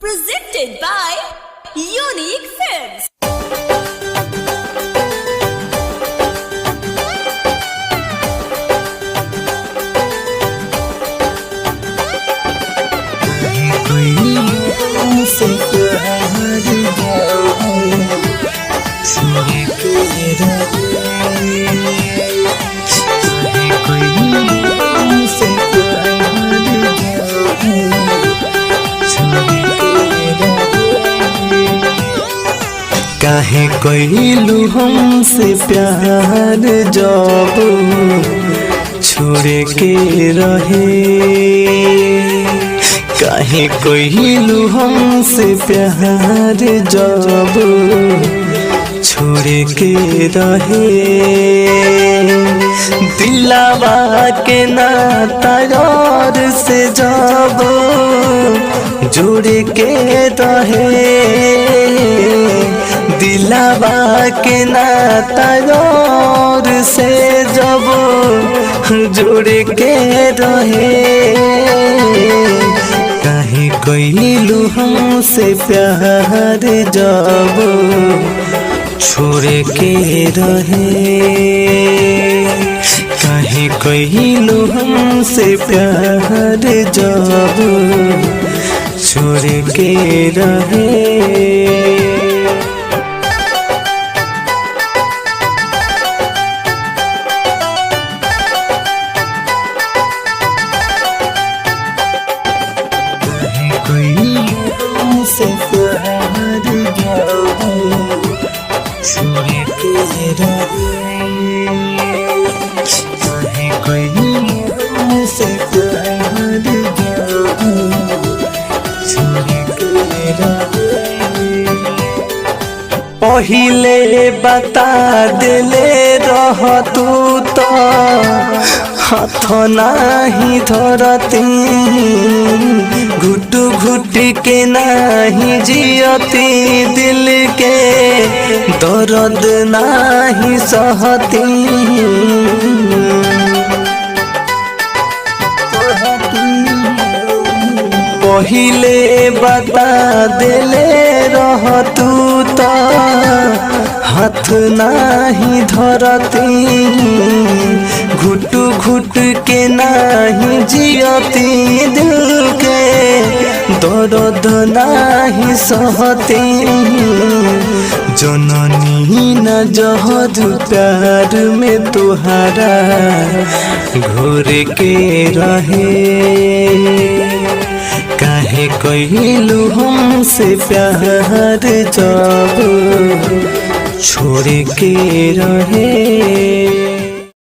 Presented by Unique Films. काहे कइलू हमसे प्यार जब छोड़े के रहे। काहे कइलू हमसे प्यार जब छोड़े के रहे। दिलावा के नाता यार से जब जोड़े के रहे। दिलावा के नाता यार से जब जोड़ के रहे। काहे कइलू हमसे प्यार जब छोड़ के रहे। काहे कइलू हमसे प्यार जब छोड़ के रहे। से प्यार जब छोड़ के रहे। से प्यार जब छोड़ के रहे। पहिले बता दिले रह तू तो हाथ नाही धरती। घुट घुट के नाही जियती। दिल के दर्द नाही सहती। पहिले बता दिले रह तू तो हाथ नाही धरती। घुट घुट के नाही जियती। दिल के दर्द नाही सहती। जननी न जहर प्यार में तुहारा घोर के रहे। काहे कइलू हमसे प्यार जब छोड़ के रहे।